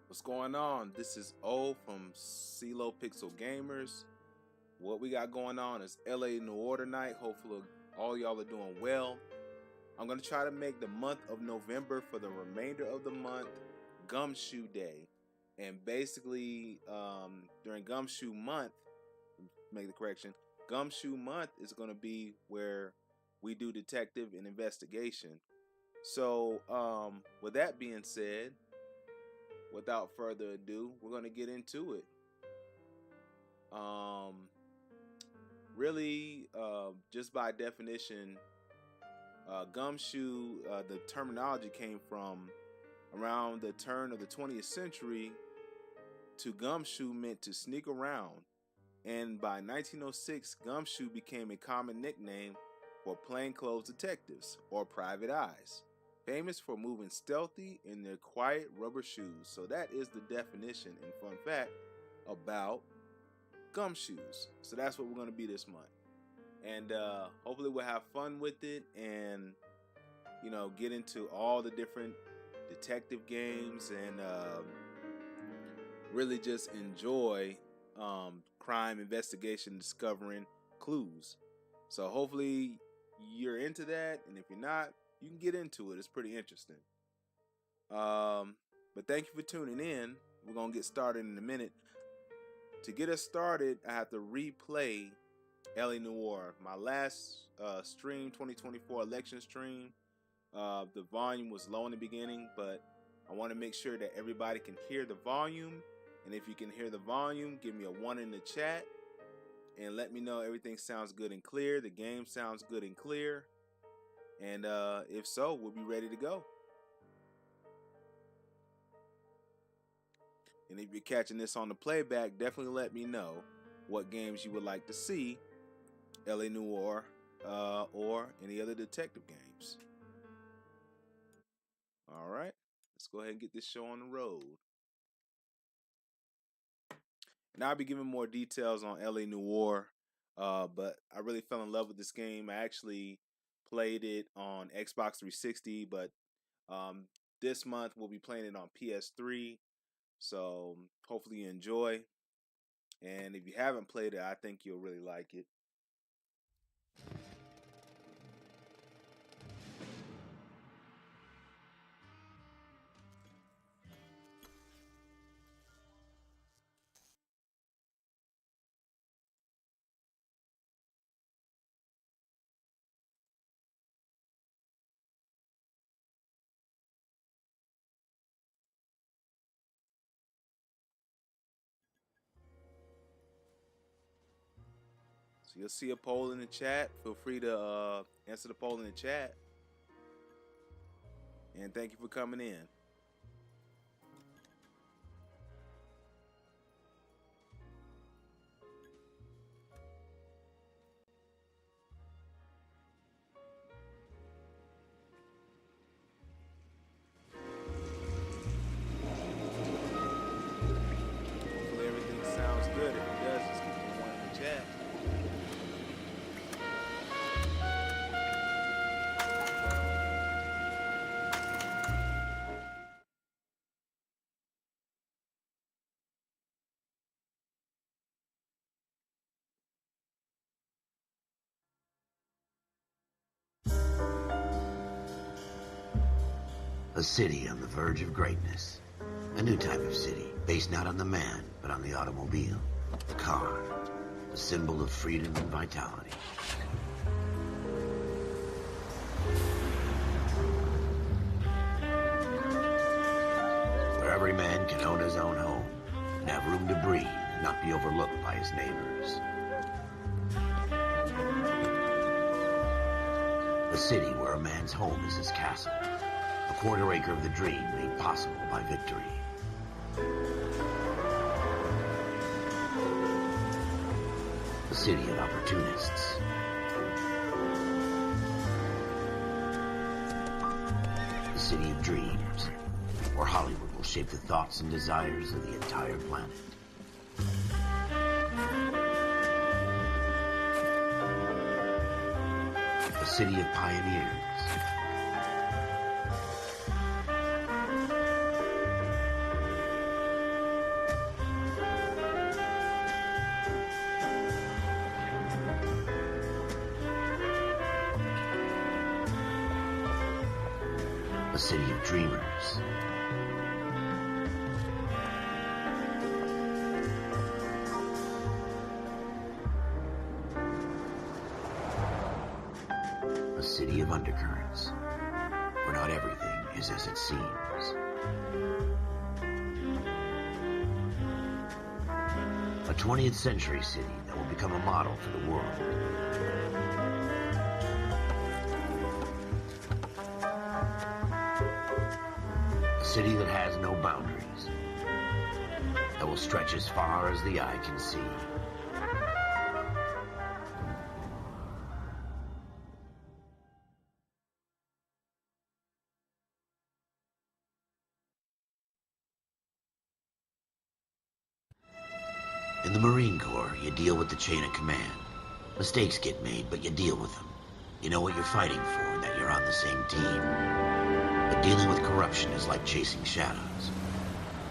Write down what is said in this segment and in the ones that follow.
What's going on? This is O from CLOPIXEL Gamers. What we got going on is LA NOIR tonight. Hopefully all y'all are doing well. I'm going to try to make the month of November for the remainder of the month Gumshoe Day. And basically during Gumshoe month, make the correction, Gumshoe month is going to be where we do detective and investigation. So with that being said, without further ado, we're going to get into it. Really, just by definition, Gumshoe, the terminology came from around the turn of the 20th century. To gumshoe meant to sneak around, and by 1906, gumshoe became a common nickname for plainclothes detectives or private eyes, famous for moving stealthy in their quiet rubber shoes. So that is the definition and fun fact about gumshoes. So that's what we're going to be this month, and hopefully we'll have fun with it, and get into all the different detective games, and really just enjoy crime investigation, discovering clues. So hopefully you're into that, and if you're not, you can get into it. It's pretty interesting. But thank you for tuning in. We're gonna get started in a minute. To get us started, I have to replay LA NOIR, my last stream, 2024 election stream. The volume was low in the beginning, but I want to make sure that everybody can hear the volume. And if you can hear the volume, give me a 1 in the chat and let me know everything sounds good and clear. The game sounds good and clear. And if so, we'll be ready to go. And if you're catching this on the playback, definitely let me know what games you would like to see, LA NOIR or any other detective games. All right, let's go ahead and get this show on the road. Now I'll be giving more details on LA NOIR, but I really fell in love with this game. I actually played it on Xbox 360, but this month we'll be playing it on PS3. So hopefully you enjoy. And if you haven't played it, I think you'll really like it. So you'll see a poll in the chat. Feel free to answer the poll in the chat. And thank you for coming in. Hopefully everything sounds good. If it does, just give me a 1 in the chat. A city on the verge of greatness. A new type of city, based not on the man, but on the automobile. The car. The symbol of freedom and vitality. Where every man can own his own home, and have room to breathe and not be overlooked by his neighbors. A city where a man's home is his castle. A quarter acre of the dream made possible by victory. A city of opportunists. A city of dreams, where Hollywood will shape the thoughts and desires of the entire planet. A city of pioneers. a city of dreamers. A city of undercurrents, where not everything is as it seems. A 20th century city that will become a model for the world. A city that has no boundaries, that will stretch as far as the eye can see. In the Marine Corps, you deal with the chain of command. Mistakes get made, but you deal with them. You know what you're fighting for and that you're on the same team. But dealing with corruption is like chasing shadows.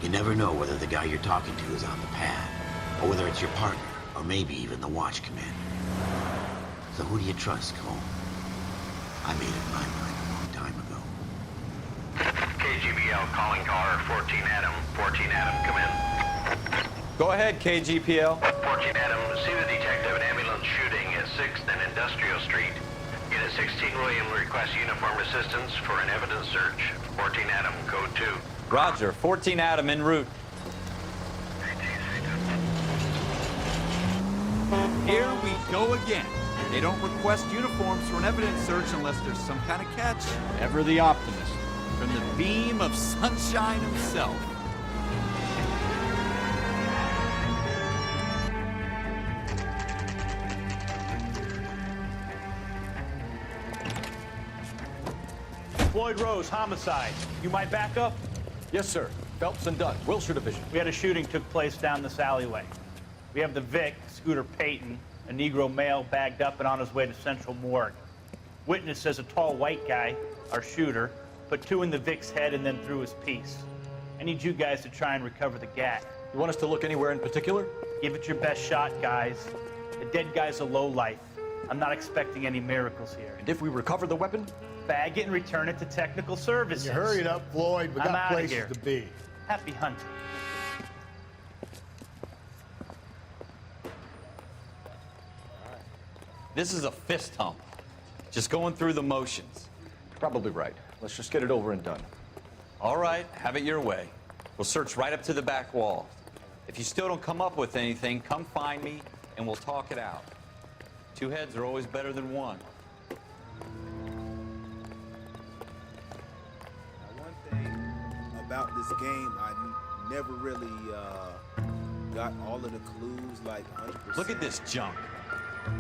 You never know whether the guy you're talking to is on the pad, or whether it's your partner, or maybe even the watch commander. So who do you trust, Cole? I made up my mind a long time ago. KGBL calling caller 14 Adam. 14 Adam, come in. Go ahead, KGPL. 14 Adam, see the detective an ambulance shooting at 6th and Industrial Street. Unit 16 William requests uniform assistance for an evidence search. 14 Adam, code 2. Roger, 14 Adam en route. Here we go again. They don't request uniforms for an evidence search unless there's some kind of catch. Ever the optimist. From the beam of sunshine himself. Floyd Rose, homicide. You might back up? Yes, sir. Phelps and Dunn, Wilshire Division. We had a shooting took place down this alleyway. We have the Vic, Scooter Payton, a Negro male bagged up and on his way to Central Morgue. Witness says a tall white guy, our shooter, put 2 in the Vic's head and then threw his piece. I need you guys to try and recover the gat. You want us to look anywhere in particular? Give it your best shot, guys. The dead guy's a lowlife. I'm not expecting any miracles here. And if we recover the weapon? Bag it and return it to technical services. You hurry it up, Floyd. We I'm got outta places here. to be. Happy hunting. This is a fist hump. Just going through the motions. Probably right. Let's just get it over and done. All right, have it your way. We'll search right up to the back wall. If you still don't come up with anything, come find me and we'll talk it out. 2 heads are always better than 1. About this game, I never really got all of the clues like 100%. Look at this junk. Can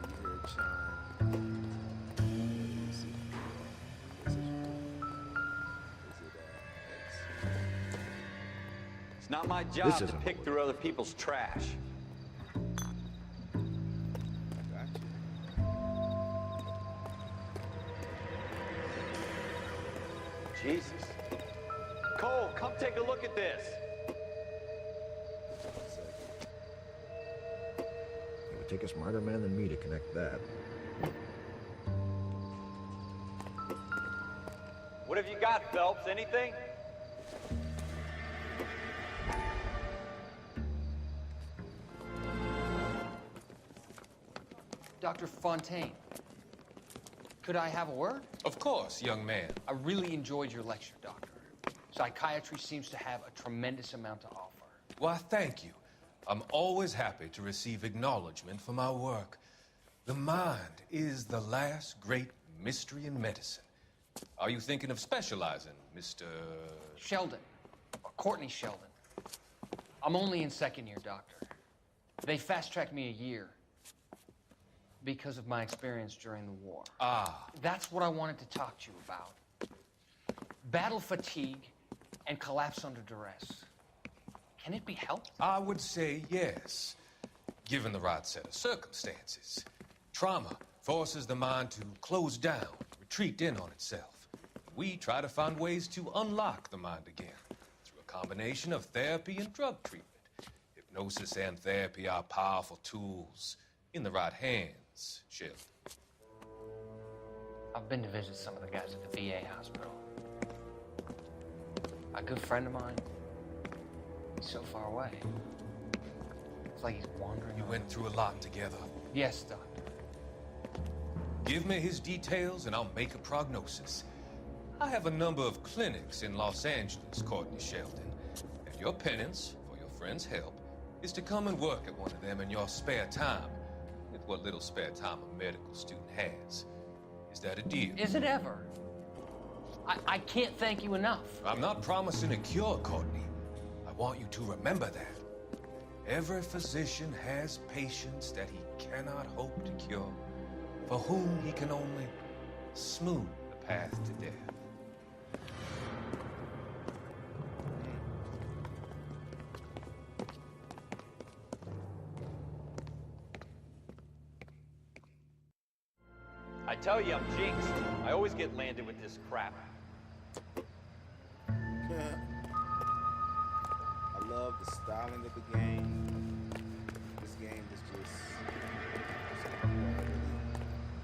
you hear a chime? Let's see. Is it X? It's not my job to pick through other people's trash. Jesus. Cole, come take a look at this. It would take a smarter man than me to connect that. What have you got, Phelps? Anything? Dr. Fontaine, could I have a word? Of course, young man. I really enjoyed your lecture, Doctor. Psychiatry seems to have a tremendous amount to offer. Why, thank you. I'm always happy to receive acknowledgement for my work. The mind is the last great mystery in medicine. Are you thinking of specializing, Mr. Sheldon, or Courtney Sheldon. I'm only in 2nd year, Doctor. They fast-tracked me a year because of my experience during the war. Ah. That's what I wanted to talk to you about. Battle fatigue and collapse under duress. Can it be helped? I would say yes, given the right set of circumstances. Trauma forces the mind to close down, retreat in on itself. We try to find ways to unlock the mind again through a combination of therapy and drug treatment. Hypnosis and therapy are powerful tools in the right hands, Sheldon. I've been to visit some of the guys at the VA hospital. A good friend of mine, he's so far away. It's like he's wandering. You went through a lot together. Yes, Doctor. Give me his details and I'll make a prognosis. I have a number of clinics in Los Angeles, Courtney Sheldon. And your penance, for your friend's help, is to come and work at one of them in your spare time. With what little spare time a medical student has. Is that a deal? Is it ever? I can't thank you enough. I'm not promising a cure, Courtney. I want you to remember that. Every physician has patients that he cannot hope to cure, for whom he can only smooth the path to death. I tell you, I'm jinxed. I always get landed with this crap. I love the styling of the game. This game is just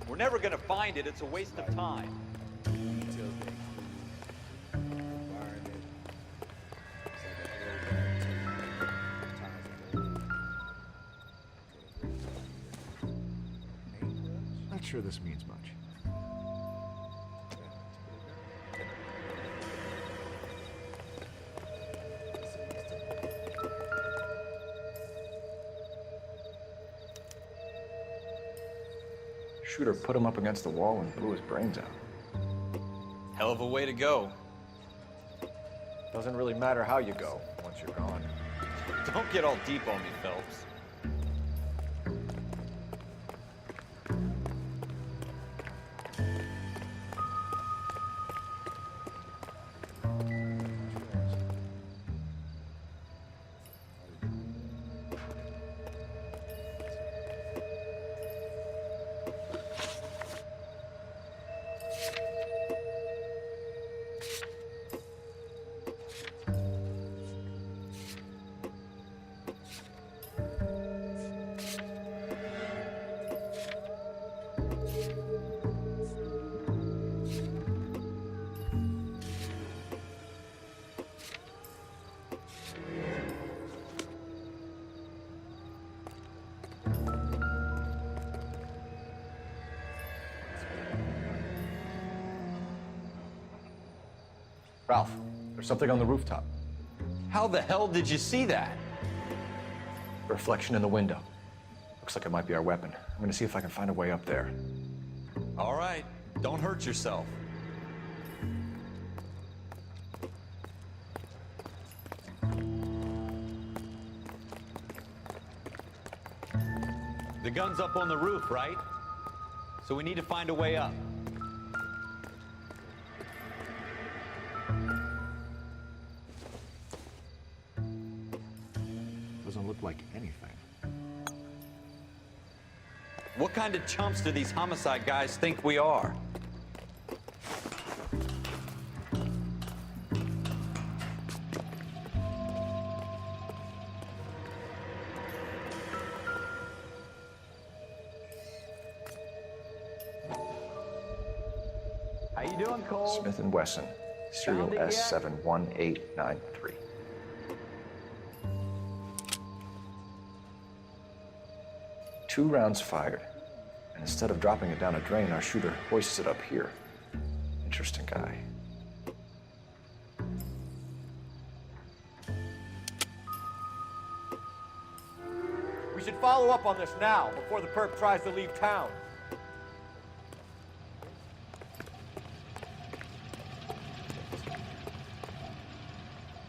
We're never gonna find it. It's a waste of time. details that include environment. It's like a throwback to times of old. Paintbrush? Not sure this means much. Shooter put him up against the wall and blew his brains out. Hell of a way to go. Doesn't really matter how you go once you're gone. Don't get all deep on me, Phelps. Ralph, there's something on the rooftop. How the hell did you see that? A reflection in the window. Looks like it might be our weapon. I'm gonna see if I can find a way up there. All right, don't hurt yourself. The gun's up on the roof, right? So we need to find a way up. Doesn't look like anything. What kind of chumps do these homicide guys think we are? How you doing, Cole? Smith & Wesson, serial Found it yet? S71893. Two rounds fired, and instead of dropping it down a drain, our shooter hoists it up here. Interesting guy. We should follow up on this now, before the perp tries to leave town.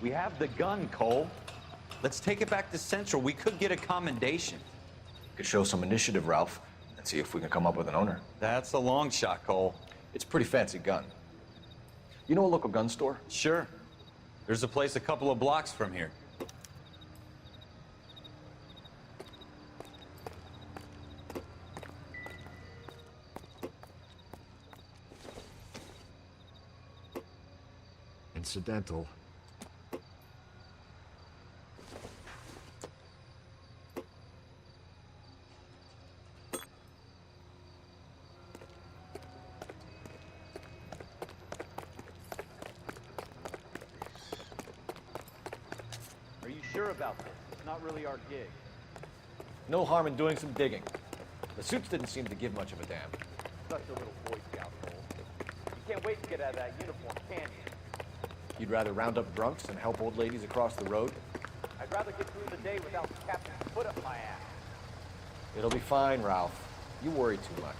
We have the gun, Cole. Let's take it back to Central. We could get a commendation. Could show some initiative, Ralph, and see if we can come up with an owner. That's a long shot, Cole. It's a pretty fancy gun. You know a local gun store? Sure. There's a place a couple of blocks from here. Incidental. sure about this. It's not really our gig. No harm in doing some digging. The suits didn't seem to give much of a damn. Such a little Boy Scout role. You can't wait to get out of that uniform, can you? You'd rather round up drunks than help old ladies across the road? I'd rather get through the day without the captain's foot up my ass. It'll be fine, Ralph. You worry too much.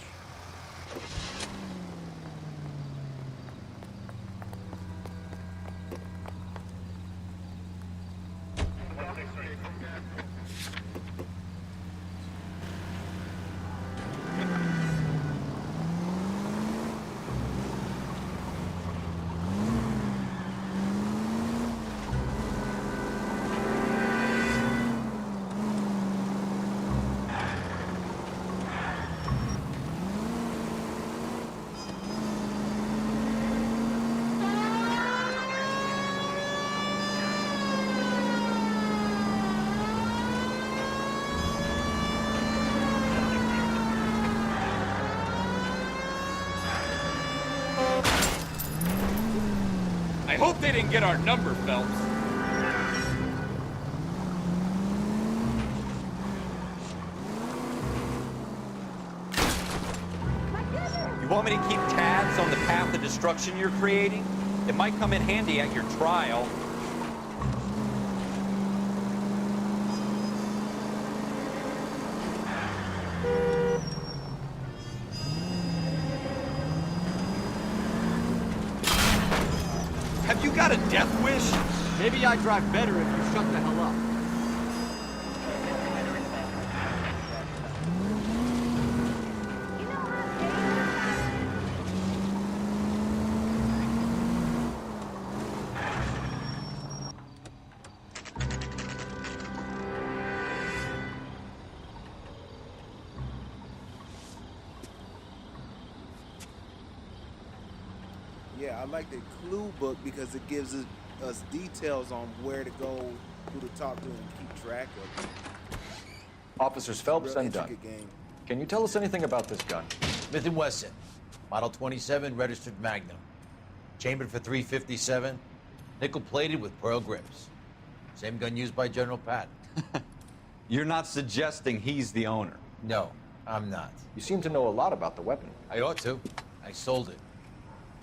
I hope they didn't get our number, Phelps. You want me to keep tabs on the path of destruction you're creating? It might come in handy at your trial. Have you got a death wish? Maybe I drive better if you shut the hell up. Yeah, I like the clue book because it gives us details on where to go, who to talk to, and keep track of. Officers Phelps and Dunn. Game. Can you tell us anything about this gun? Smith & Wesson, Model 27, registered Magnum. Chambered for .357, nickel-plated with pearl grips. Same gun used by General Patton. You're not suggesting he's the owner? No, I'm not. You seem to know a lot about the weapon. I ought to. I sold it.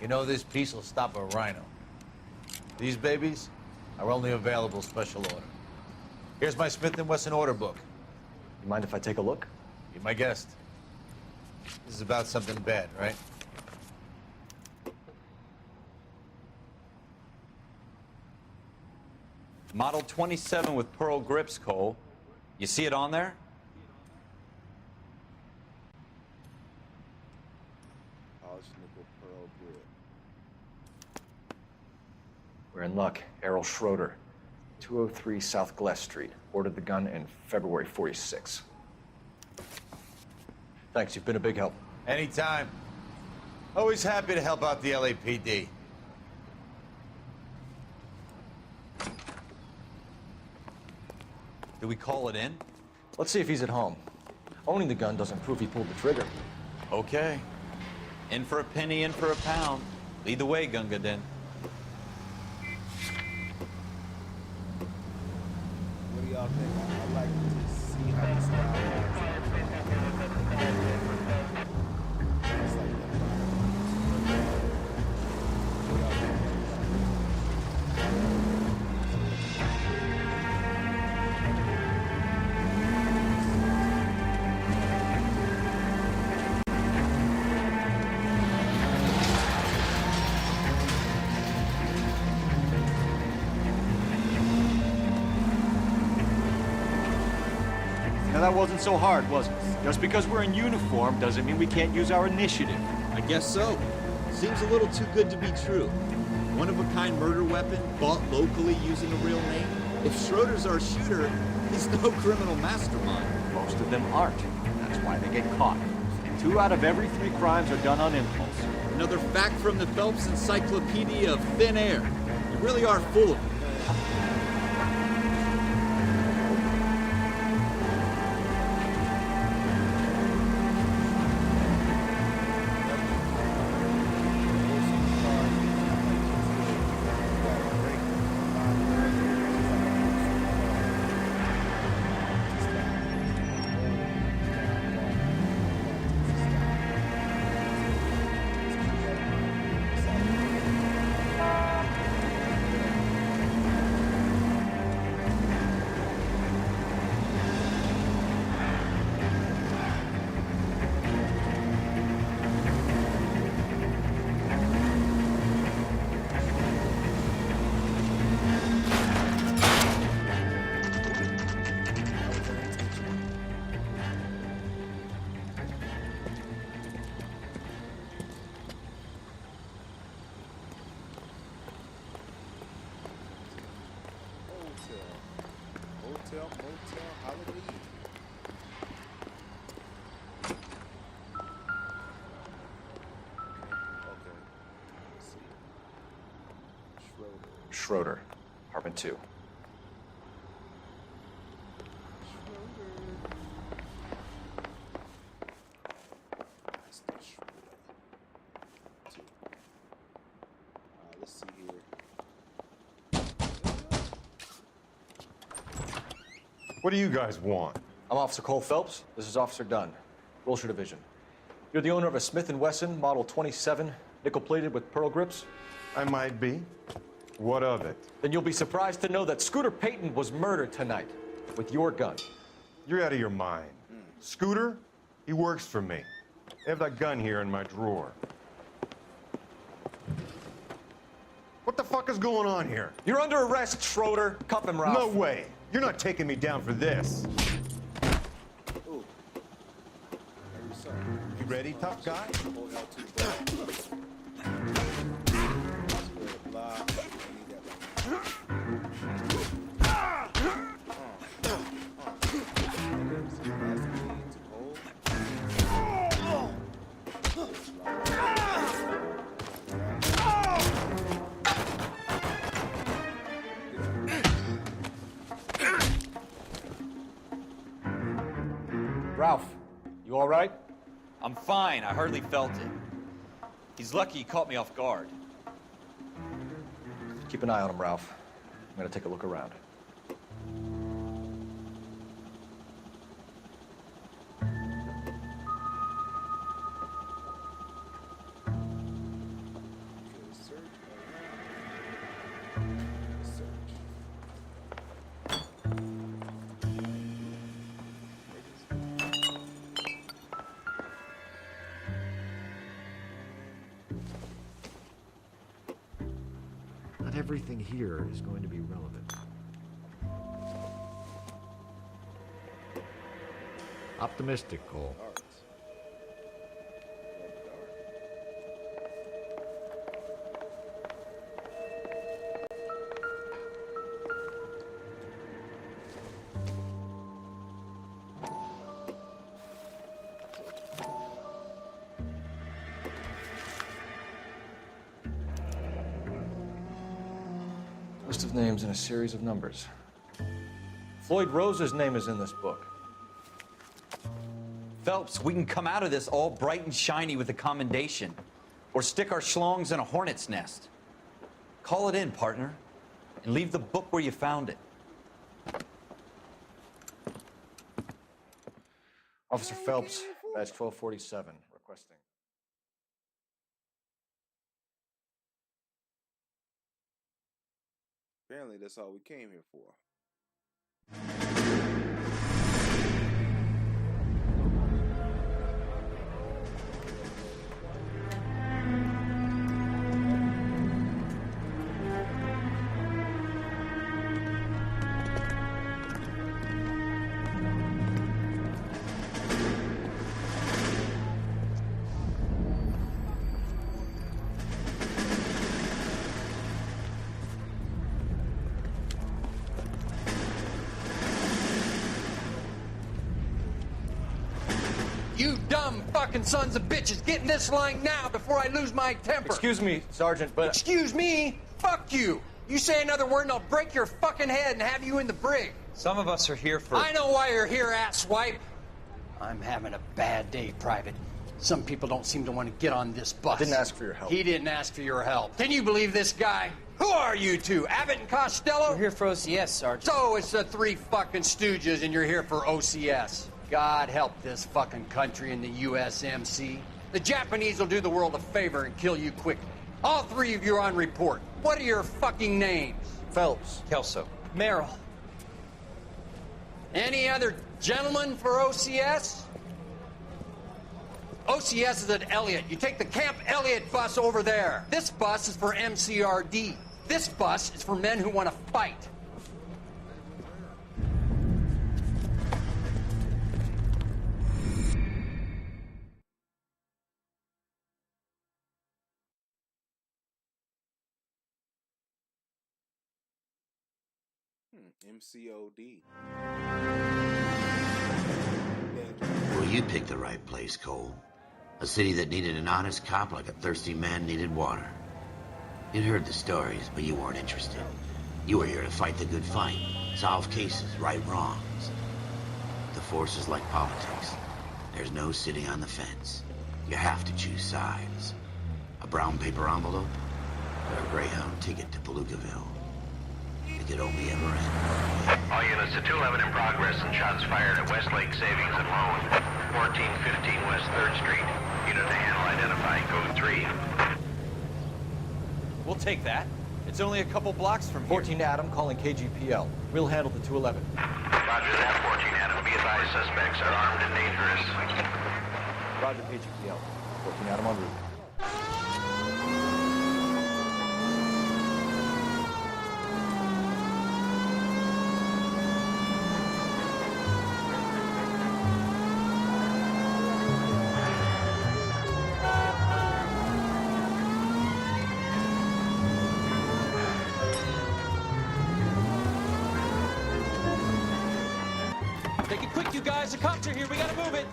You know, this piece will stop a rhino. These babies are only available special order. Here's my Smith & Wesson order book. You mind if I take a look? Be my guest. This is about something bad, right? Model 27 with pearl grips, Cole. You see it on there? Polished nickel pearl grip. We're in luck. Errol Schroeder, 203 South Gless Street. Ordered the gun in February '46. Thanks, you've been a big help. Anytime. Always happy to help out the LAPD. Do we call it in? Let's see if he's at home. Owning the gun doesn't prove he pulled the trigger. Okay. In for a penny, in for a pound. Lead the way, Gunga Din. What do y'all think? I'd like to see how this style is. It's like that. What y'all think? Now that wasn't so hard, was it? Just because we're in uniform doesn't mean we can't use our initiative. I guess so. Seems a little too good to be true. One-of-a-kind murder weapon bought locally using a real name. If Schroeder's our shooter, he's no criminal mastermind. Most of them aren't. That's why they get caught. 2 out of every 3 crimes are done on impulse. Another fact from the Phelps Encyclopedia of Thin Air. You really are full of it. Motel Holiday Inn. Okay. Let's see. Schroeder, apartment 2. Let's see here. What do you guys want? I'm Officer Cole Phelps. This is Officer Dunn, Wilshire Division. You're the owner of a Smith & Wesson Model 27, nickel-plated with pearl grips? I might be. What of it? Then you'll be surprised to know that Scooter Payton was murdered tonight with your gun. You're out of your mind. Scooter? He works for me. I have that gun here in my drawer. What the fuck is going on here? You're under arrest, Schroeder. Cuff him, Ralph. No way. You're not taking me down for this. Ooh. You ready, tough guy? Hold out to the block. Ralph, you all right? I'm fine. I hardly felt it. He's lucky he caught me off guard. Keep an eye on him, Ralph. I'm gonna take a look around. Not everything here is going to be relevant. Optimistic, Cole. List of names and a series of numbers. Floyd Rose's name is in this book. Phelps, we can come out of this all bright and shiny with a commendation, or stick our schlongs in a hornet's nest. Call it in, partner, and leave the book where you found it. Officer Phelps, badge 1247, requesting. Apparently, that's all we came here for. You dumb fucking sons of bitches, get in this line now before I lose my temper. Excuse me, Sergeant, but... Excuse me? Fuck you. You say another word and I'll break your fucking head and have you in the brig. Some of us are here for... I know why you're here, asswipe. I'm having a bad day, Private. Some people don't seem to want to get on this bus. I didn't ask for your help. He didn't ask for your help. Can you believe this guy? Who are you two? Abbott and Costello? We're here for OCS, Sergeant. So it's the three fucking stooges and you're here for OCS. God help this fucking country and the USMC. The Japanese will do the world a favor and kill you quickly. All three of you are on report. What are your fucking names? Phelps. Kelso. Merrill. Any other gentlemen for OCS? OCS is at Elliott. You take the Camp Elliott bus over there. This bus is for MCRD. This bus is for men who want to fight. MCOD. Well, you picked the right place, Cole. A city that needed an honest cop like a thirsty man needed water. You'd heard the stories, but you weren't interested. You were here to fight the good fight, solve cases, right wrongs. The force is like politics. There's no sitting on the fence. You have to choose sides. A brown paper envelope, or a Greyhound ticket to Palookaville. It could only ever end. All units to 211 in progress and shots fired at Westlake Savings and Loan, 1415 West 3rd Street. Unit to handle identifying code 3. We'll take that. It's only a couple blocks from here. 14 Adam calling KGPL. We'll handle the 211. Roger that, 14 Adam. Be advised, suspects are armed and dangerous. Roger, KGPL. 14 Adam en route. Take it quick, you guys. The cops are here. We gotta move it.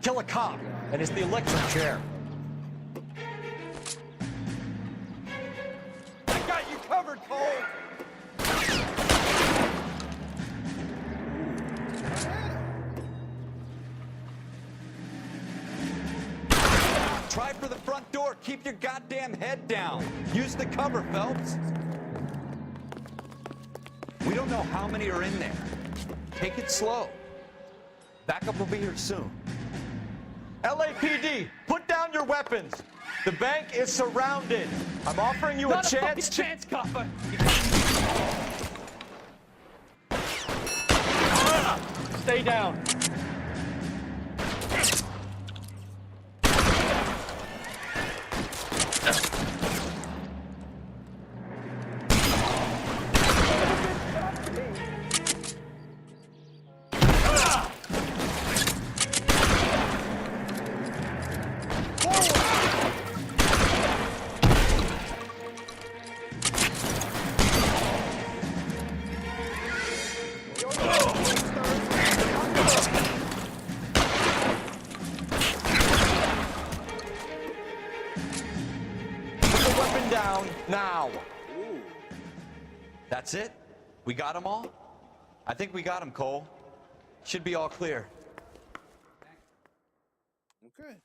Kill a cop, and it's the electric chair. I got you covered, Cole! Try for the front door. Keep your goddamn head down. Use the cover, Phelps. We don't know how many are in there. Take it slow. Backup will be here soon. LAPD, put down your weapons. The bank is surrounded. I'm offering you Not a a chance fucking chance, copper. Stay down. down now. Ooh. That's it? We got them all? I think we got them, Cole. Should be all clear. Okay.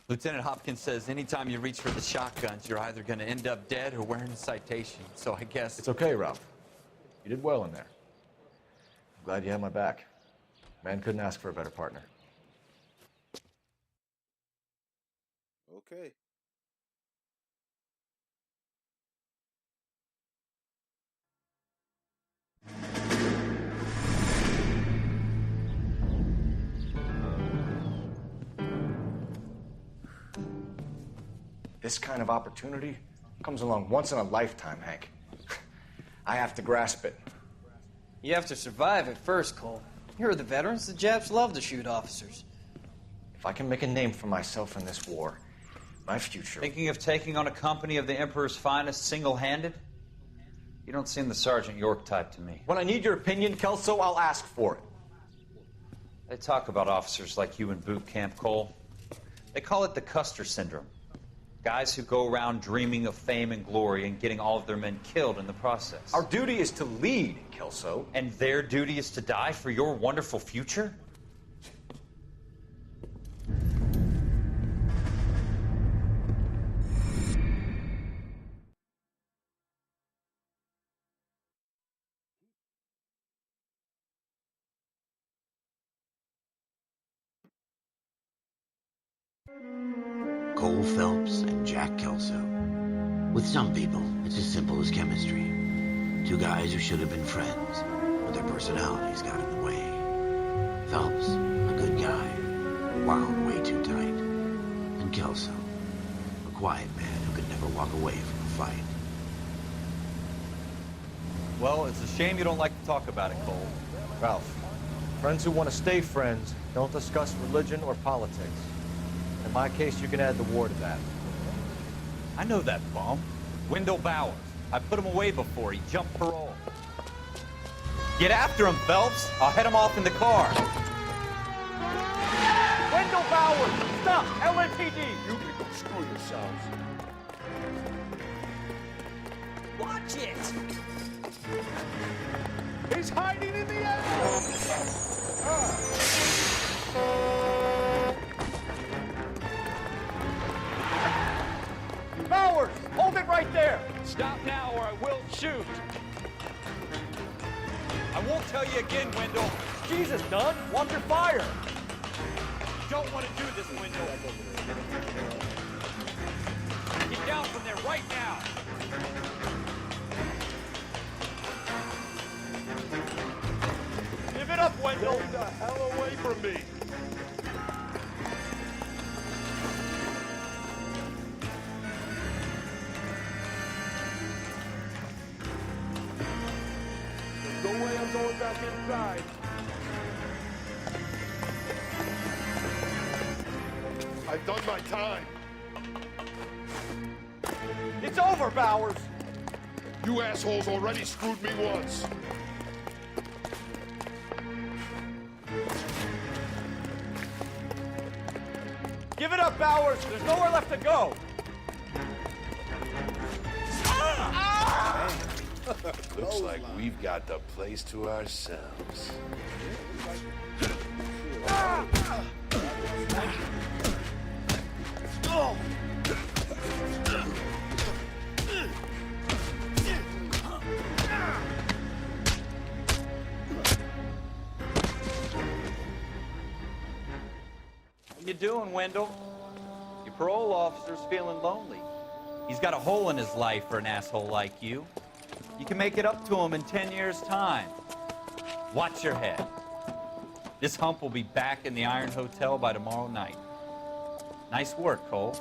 Lieutenant Hopkins says anytime you reach for the shotguns, you're either going to end up dead or wearing a citation. So I guess... It's okay, Ralph. You did well in there. I'm glad you had my back. Man couldn't ask for a better partner. Okay. This kind of opportunity comes along once in a lifetime, Hank. I have to grasp it. You have to survive it first, Cole. Here are the veterans. The Japs love to shoot officers. If I can make a name for myself in this war, my future... Thinking of taking on a company of the Emperor's finest single-handed? You don't seem the Sergeant York type to me. When I need your opinion, Kelso, I'll ask for it. They talk about officers like you in boot camp, Cole. They call it the Custer Syndrome. Guys who go around dreaming of fame and glory and getting all of their men killed in the process. Our duty is to lead, Kelso. And their duty is to die for your wonderful future? Cole Phelps and Jack Kelso. With some people, it's as simple as chemistry. Two guys who should have been friends, but their personalities got in the way. Phelps, a good guy. wound way too tight. And Kelso, a quiet man who could never walk away from a fight. Well, it's a shame you don't like to talk about it, Cole. Ralph, friends who want to stay friends don't discuss religion or politics. In my case, you can add the war to that. I know that bum. Wendell Bowers. I put him away before. He jumped parole. Get after him, Phelps. I'll head him off in the car. Wendell Bowers! Stop! LAPD! You can go screw yourselves. Watch it! He's hiding in the alley! Bowers! Hold it right there! Stop now or I will shoot. I won't tell you again, Wendell. Jesus, Dunn! Watch your fire! You don't want to do this, Wendell. Get down from there right now. Give it up, Wendell! Get the hell away from me! No way I'm going back inside. I've done my time. It's over, Bowers! You assholes already screwed me once. Give it up, Bowers! There's nowhere left to go! Looks like we've got the place to ourselves. What you doing, Wendell? Your parole officer's feeling lonely. He's got a hole in his life for an asshole like you. You can make it up to him in 10 years' time. Watch your head. This hump will be back in the Iron Hotel by tomorrow night. Nice work, Cole.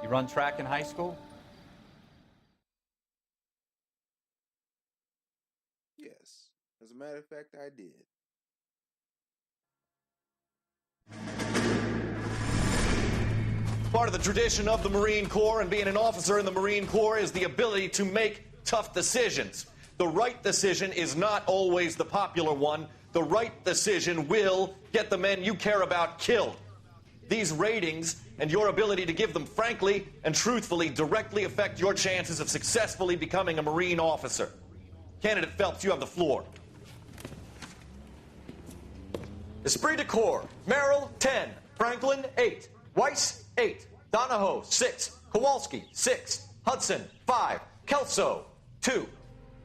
You run track in high school? Yes. As a matter of fact, I did. Part of the tradition of the Marine Corps and being an officer in the Marine Corps is the ability to make tough decisions. The right decision is not always the popular one. The right decision will get the men you care about killed. These ratings and your ability to give them frankly and truthfully directly affect your chances of successfully becoming a Marine officer. Candidate Phelps, you have the floor. Esprit de Corps, Merrill, 10. Franklin, 8. Weiss, 8. Donahoe, 6. Kowalski, 6. Hudson, 5. Kelso, 2.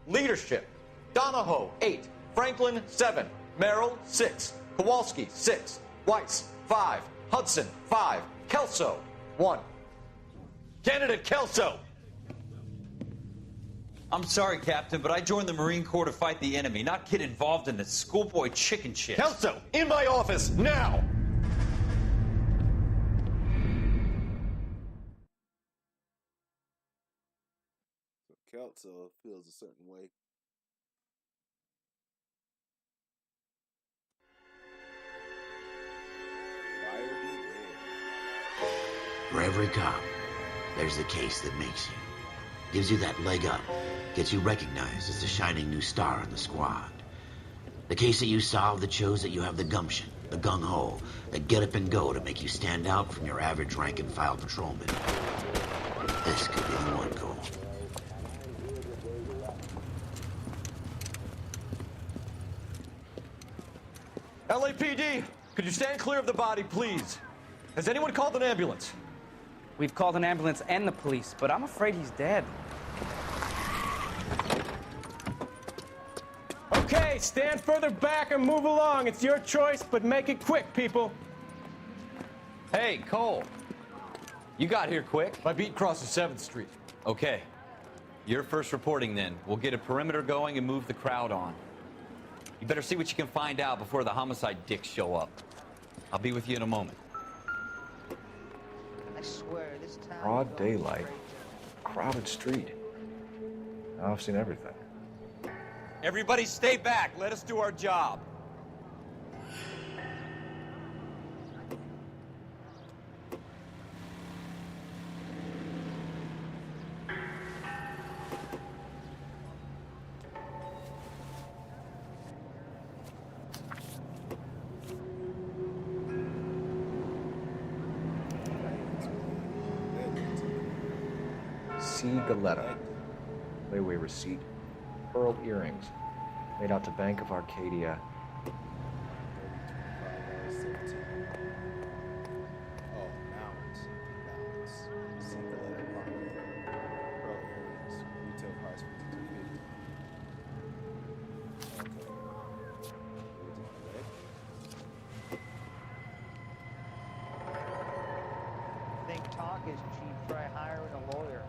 Leadership, Donahoe, 8. Franklin, 7. Merrill, 6. Kowalski, 6. Weiss, 5. Hudson, 5. Kelso, 1. Candidate Kelso. I'm sorry, Captain, but I joined the Marine Corps to fight the enemy, not get involved in this schoolboy chicken shit. Kelso, in my office, now! So Kelso feels a certain way. Buyer beware. For every cop, there's the case that makes you. Gives you that leg up. Gets you recognized as the shining new star in the squad. The case that you solve that shows that you have the gumption, the gung-ho, the get up and go to make you stand out from your average rank-and-file patrolman. This could be the one, Cole. LAPD, could you stand clear of the body, please? Has anyone called an ambulance? We've called an ambulance and the police, but I'm afraid he's dead. Okay, stand further back and move along. It's your choice, but make it quick, people. Hey, Cole. You got here quick. My beat crosses 7th Street. Okay. You're first reporting then. We'll get a perimeter going and move the crowd on. You better see what you can find out before the homicide dicks show up. I'll be with you in a moment. swear, this town. Broad daylight, crowded street. Now I've seen everything. Everybody stay back. Let us do our job. C. Galetta. Layaway receipt. Pearl earrings. Made out to Bank of Arcadia. Oh, balance. Single letter apartment. Pearl earrings. Retail price $52.50. Okay. Think talk is cheap, try hiring a lawyer.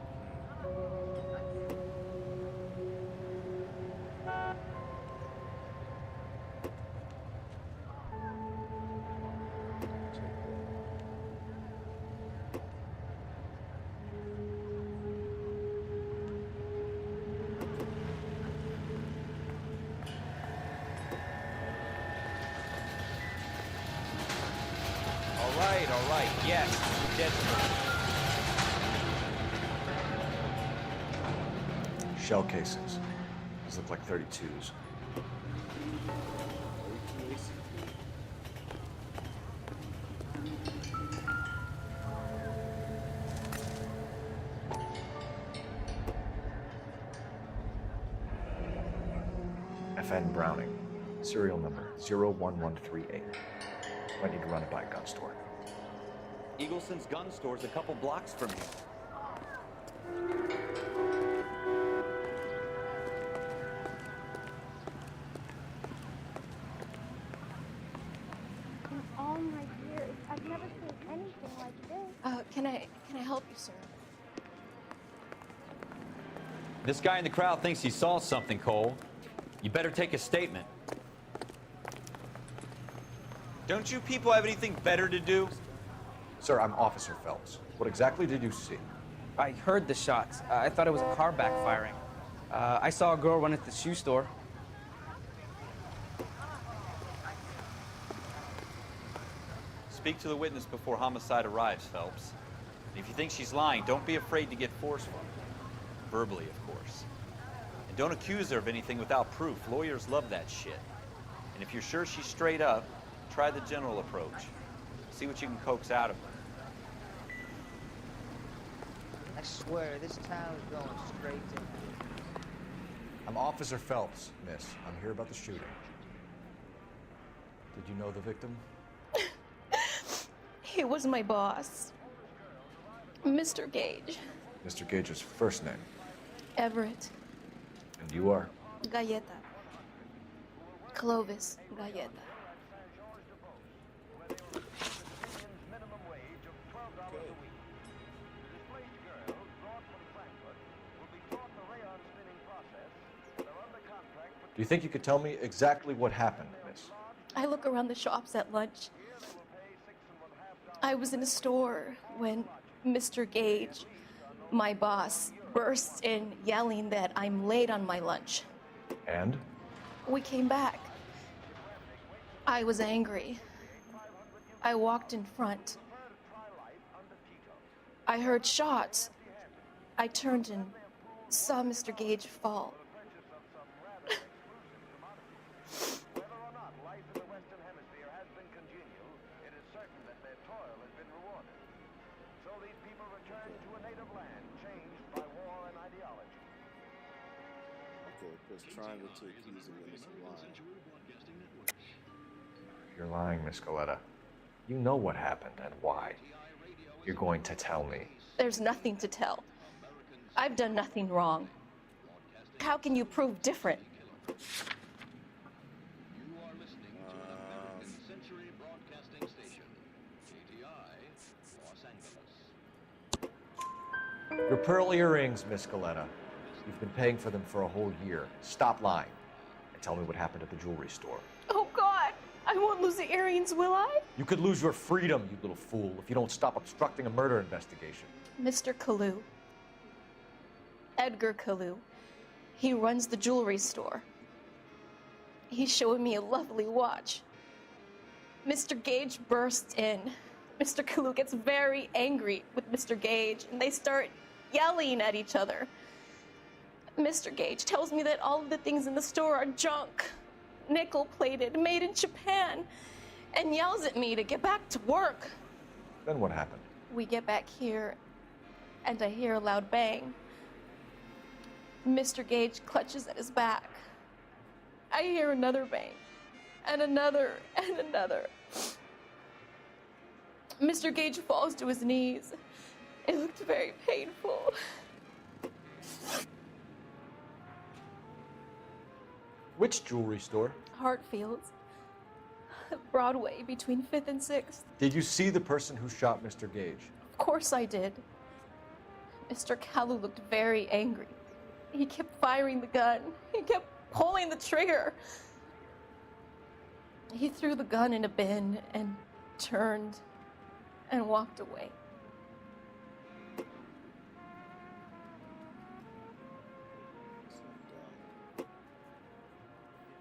All right, yes, dead. Shell casings. These look like 32s. FN Browning. Serial number 01138. Might need to run it by a gun store. Eagleson's gun store's a couple blocks from here. In all my years, I've never seen anything like this. Can I help you, sir? This guy in the crowd thinks he saw something, Cole. You better take a statement. Don't you people have anything better to do? Sir, I'm Officer Phelps. What exactly did you see? I heard the shots. I thought it was a car backfiring. I saw a girl run at the shoe store. Speak to the witness before homicide arrives, Phelps. And if you think she's lying, don't be afraid to get forceful. Verbally, of course. And don't accuse her of anything without proof. Lawyers love that shit. And if you're sure she's straight up, try the general approach. See what you can coax out of her. I swear, this town is going straight to hell. I'm Officer Phelps, miss. I'm here about the shooting. Did you know the victim? He was my boss, Mr. Gage. Mr. Gage's first name. Everett. And you are? Galleta. Clovis Galleta. Do you think you could tell me exactly what happened, miss? I look around the shops at lunch. I was in a store when Mr. Gage, my boss, bursts in yelling that I'm late on my lunch. And? We came back. I was angry. I walked in front. I heard shots. I turned and saw Mr. Gage fall. Triangle to accuse the witness of lying. You're lying, Miss Galetta. You know what happened and why. You're going to tell me. There's nothing to tell. I've done nothing wrong. How can you prove different? Your pearl earrings, Miss Galetta. You've been paying for them for a whole year. Stop lying and tell me what happened at the jewelry store. Oh, God! I won't lose the earrings, will I? You could lose your freedom, you little fool, if you don't stop obstructing a murder investigation. Mr. Kalu. Edgar Kalu. He runs the jewelry store. He's showing me a lovely watch. Mr. Gage bursts in. Mr. Kalu gets very angry with Mr. Gage, and they start yelling at each other. Mr. Gage tells me that all of the things in the store are junk, nickel-plated, made in Japan, and yells at me to get back to work. Then what happened? We get back here, and I hear a loud bang. Mr. Gage clutches at his back. I hear another bang, and another, and another. Mr. Gage falls to his knees. It looked very painful. Which jewelry store? Hartfield's. Broadway, between 5th and 6th. Did you see the person who shot Mr. Gage? Of course I did. Mr. Kalu looked very angry. He kept firing the gun. He kept pulling the trigger. He threw the gun in a bin and turned and walked away.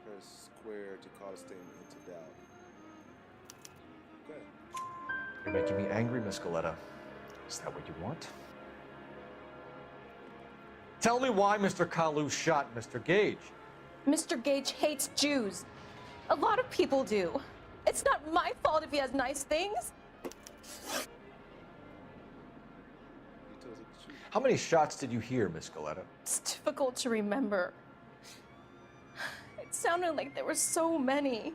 Press square to call a statement into doubt. Okay. You're making me angry, Miss Goleta. Is that what you want? Tell me why Mr. Kalu shot Mr. Gage. Mr. Gage hates Jews. A lot of people do. It's not my fault if he has nice things. How many shots did you hear, Miss Goleta? It's difficult to remember. It sounded like there were so many,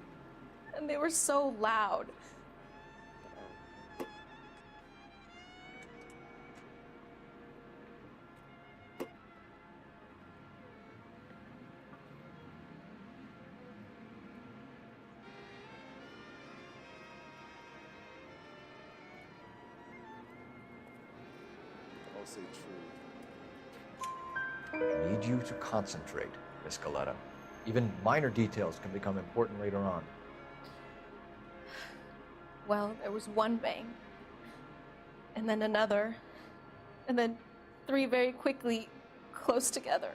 and they were so loud. I'll say true. I need you to concentrate, Miss Goleta. Even minor details can become important later on. Well, there was one bang, and then another, and then 3 very quickly, close together.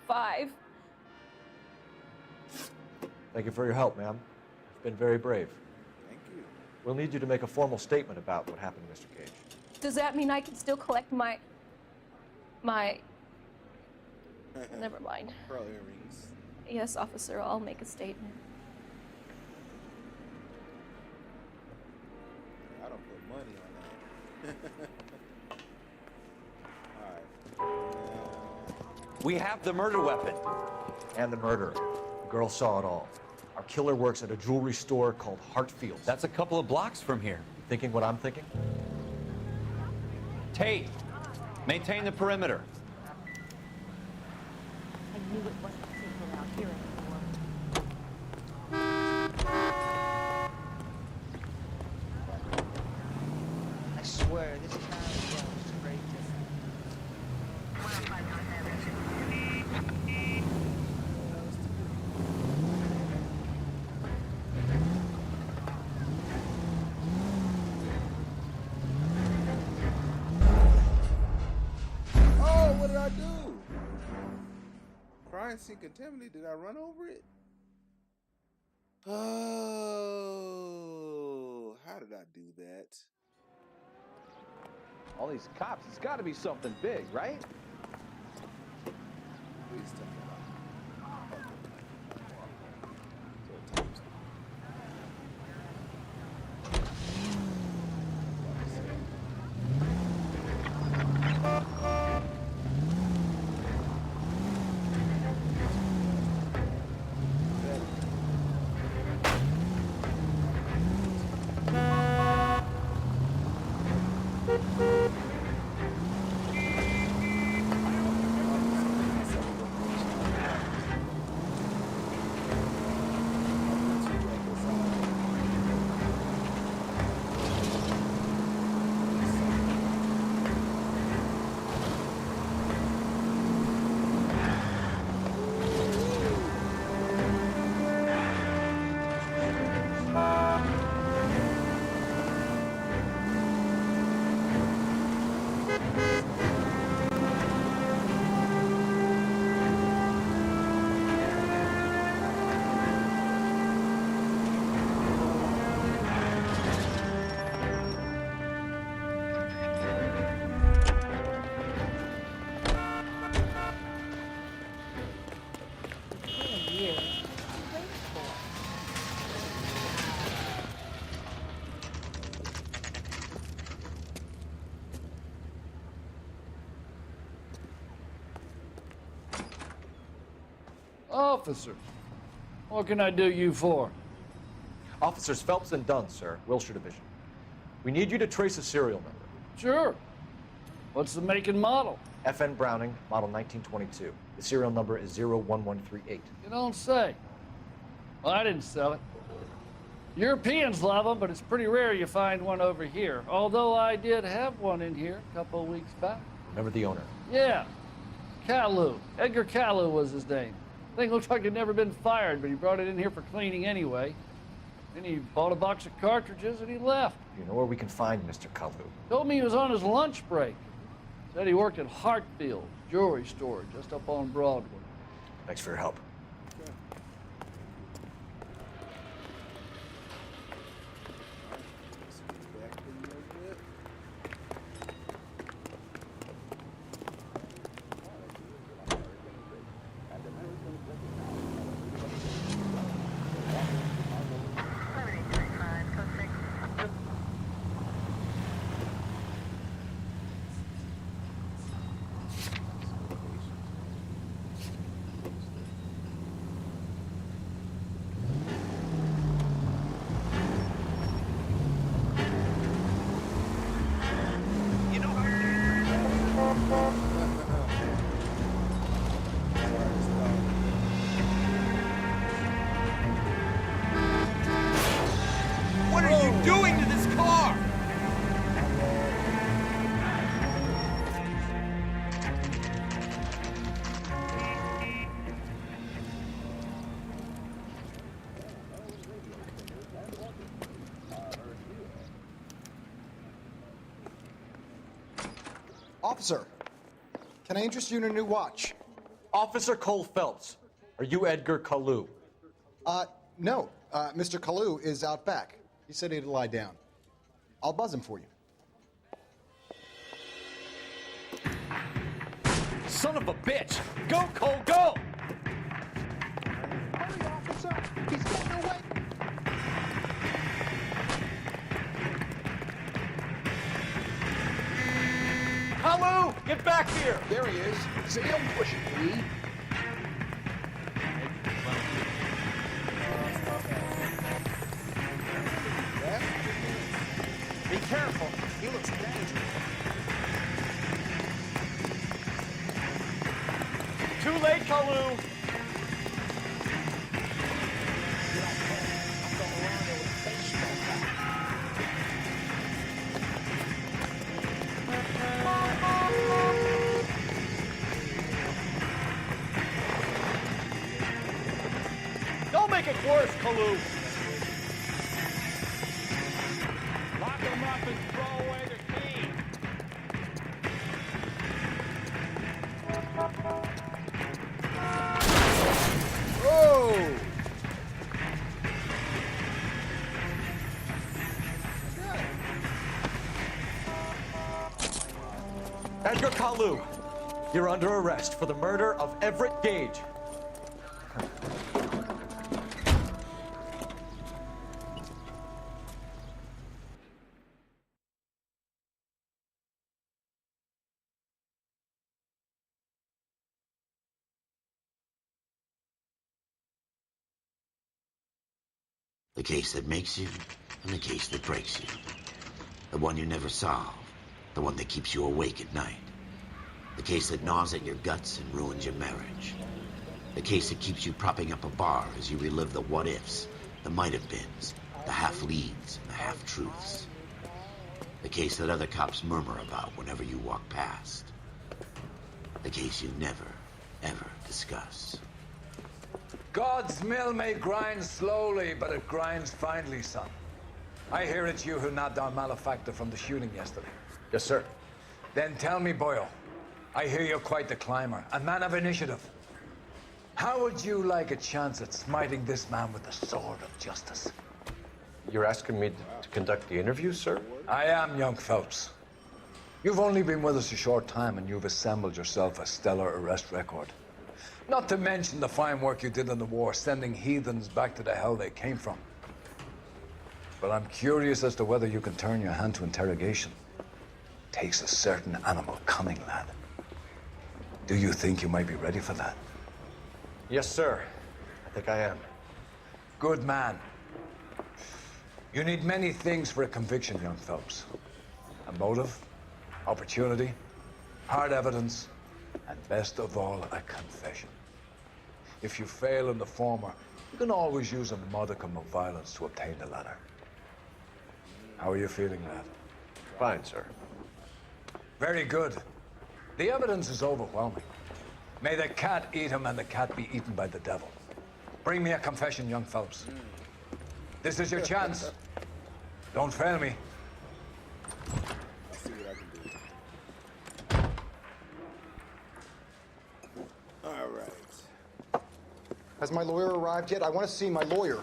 5. Thank you for your help, ma'am. You've been very brave. Thank you. We'll need you to make a formal statement about what happened to Mr. Gage. Does that mean I can still collect my... Never mind. Pearl earrings. Yes, officer, I'll make a statement. I don't put money on that. Alright. We have the murder weapon. And the murderer. The girl saw it all. Our killer works at a jewelry store called Hartfield's. That's a couple of blocks from here. You thinking what I'm thinking? Tate, maintain the perimeter. I knew it wasn't safe around here anymore. I swear, this town is going straight to... Oh, what did I do? Crime scene contaminated. Did I run over it? Oh, how did I do that? All these cops, it's got to be something big, right? Please tell me. here? What are you waiting for? Officer, what can I do you for? Officers Phelps and Dunn, sir, Wilshire Division. We need you to trace a serial number. Sure. What's the make and model? FN Browning, model 1922. The serial number is 01138. You don't say. Well, I didn't sell it. Europeans love them, but it's pretty rare you find one over here. Although I did have one in here a couple of weeks back. Remember the owner? Yeah. Kalu. Edgar Kalu was his name. Thing looks like he'd never been fired, but he brought it in here for cleaning anyway. Then he bought a box of cartridges and he left. You know where we can find Mr. Kalu? Told me he was on his lunch break. Said he worked at Hartfield jewelry store just up on Broadway. Thanks for your help. What are you doing to this car? Officer, can I interest you in a new watch? Officer Cole Phelps, are you Edgar Kalu? No. Mr. Kalu is out back. He said he'd lie down. I'll buzz him for you. Son of a bitch! Go, Cole, go! Hurry, officer! He's getting away! Kalu, get back here! There he is. See him pushing me. Be careful. He looks dangerous. Too late, Kalu. Don't make it worse, Kalu. Lock him up and throw away the key. Whoa! Edgar Kalu, you're under arrest for the murder of Everett Gage. The case that makes you, and the case that breaks you. The one you never solve, the one that keeps you awake at night. The case that gnaws at your guts and ruins your marriage. The case that keeps you propping up a bar as you relive the what-ifs, the might-have-beens, the half-leads, and the half-truths. The case that other cops murmur about whenever you walk past. The case you never, ever discuss. God's mill may grind slowly, but it grinds finely, son. I hear it's you who nabbed our malefactor from the shooting yesterday. Yes, sir. Then tell me, Boyle, I hear you're quite the climber, a man of initiative. How would you like a chance at smiting this man with the sword of justice? You're asking me to conduct the interview, sir? I am, young Phelps. You've only been with us a short time, and you've assembled yourself a stellar arrest record. Not to mention the fine work you did in the war, sending heathens back to the hell they came from. But I'm curious as to whether you can turn your hand to interrogation. Takes a certain animal cunning, lad. Do you think you might be ready for that? Yes, sir. I think I am. Good man. You need many things for a conviction, young Phelps. A motive, opportunity, hard evidence, and best of all, a confession. If you fail in the former, you can always use a modicum of violence to obtain the latter. How are you feeling, lad? Fine, sir. Very good. The evidence is overwhelming. May the cat eat him and the cat be eaten by the devil. Bring me a confession, young Phelps. This is your chance. Don't fail me. Let's see what I can do. All right. Has my lawyer arrived yet? I want to see my lawyer.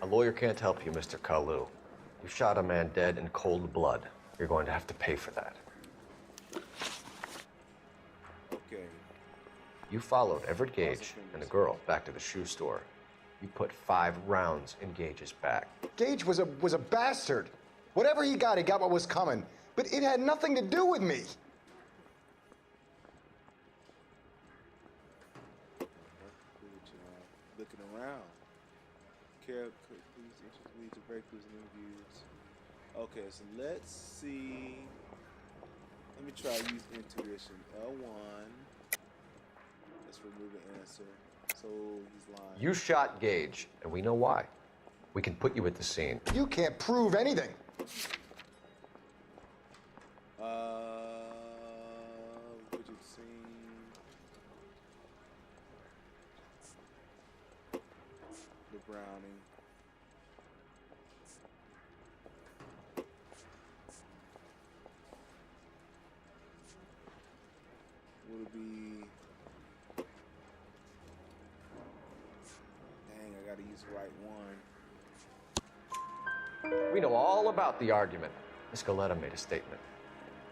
A lawyer can't help you, Mr. Kalu. You shot a man dead in cold blood. You're going to have to pay for that. Okay. You followed Everett Gage and the girl back to the shoe store. You put 5 rounds in Gage's back. Gage was a bastard. Whatever he got what was coming. But it had nothing to do with me. Looking around. Care, please interest me to breakthroughs and interviews. Okay, so let's see. Let me try to use intuition. L1. Let's remove an answer. So he's lying. You shot Gage, and we know why. We can put you at the scene. You can't prove anything. Widget scene. The Browning. Would it be? Dang, I gotta use the right one. We know all about the argument. Miss Galetta made a statement.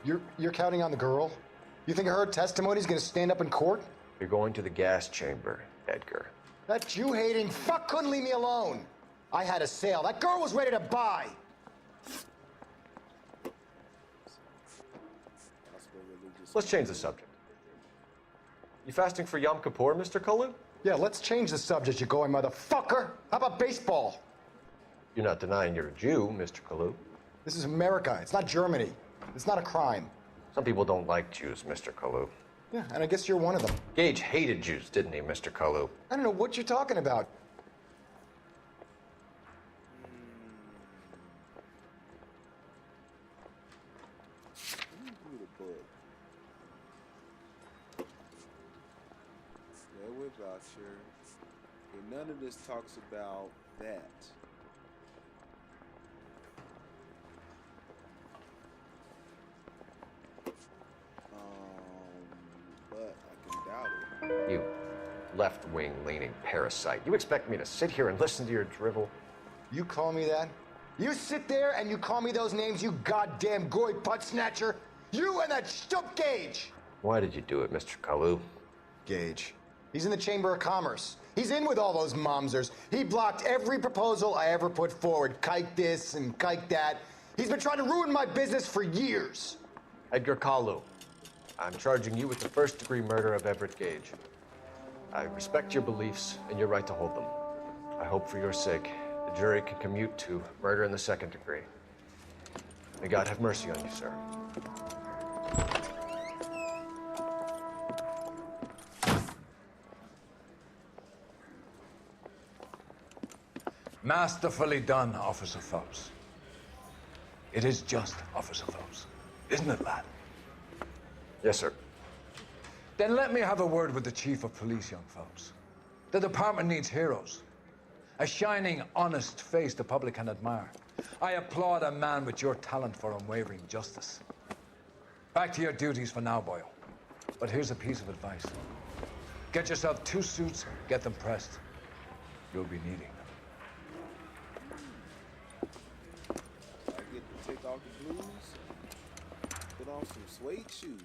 You're counting on the girl? You think her testimony's gonna stand up in court? You're going to the gas chamber, Edgar. That Jew-hating fuck couldn't leave me alone. I had a sale. That girl was ready to buy. Let's change the subject. You fasting for Yom Kippur, Mr. Kalu? Yeah, let's change the subject, you going motherfucker. How about baseball? You're not denying you're a Jew, Mr. Kalu. This is America. It's not Germany. It's not a crime. Some people don't like Jews, Mr. Kalu. Yeah, and I guess you're one of them. Gage hated Jews, didn't he, Mr. Kalu? I don't know what you're talking about. Let me do the book. Railway voucher. Okay, none of this talks about that. But I can doubt it. You left-wing leaning parasite. You expect me to sit here and listen to your drivel? You call me that? You sit there and you call me those names, you goddamn goy putt snatcher? You and that stump Gage! Why did you do it, Mr. Kalu? Gage. He's in the Chamber of Commerce. He's in with all those momsers. He blocked every proposal I ever put forward. Kike this and kike that. He's been trying to ruin my business for years. Edgar Kalu, I'm charging you with the first-degree murder of Everett Gage. I respect your beliefs and your right to hold them. I hope for your sake the jury can commute to murder in the second degree. May God have mercy on you, sir. Masterfully done, Officer Phelps. It is just, Officer Phelps. Isn't it, lad? Yes, sir. Then let me have a word with the Chief of Police, young Phelps. The department needs heroes. A shining, honest face the public can admire. I applaud a man with your talent for unwavering justice. Back to your duties for now, Boyle. But here's a piece of advice. Get yourself 2 suits, get them pressed. You'll be needing them. I get to take off the blues, put on some suede shoes.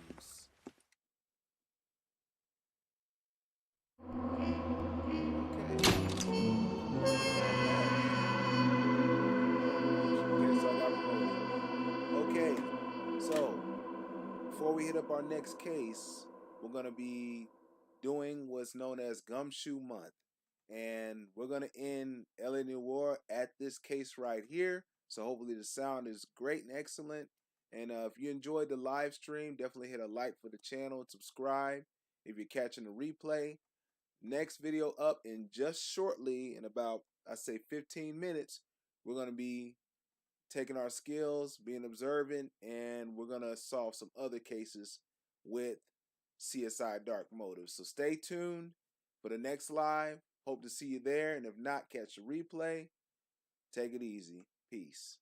before we hit up our next case, we're going to be doing what's known as Gumshoe Month. And we're going to end LA Noir at this case right here. So hopefully the sound is great and excellent. And if you enjoyed the live stream, definitely hit a like for the channel and subscribe if you're catching the replay. Next video up in just shortly, in about, I say 15 minutes, we're going to be taking our skills, being observant, and we're going to solve some other cases with CSI Dark Motive. So stay tuned for the next live. Hope to see you there, and if not, catch the replay. Take it easy. Peace.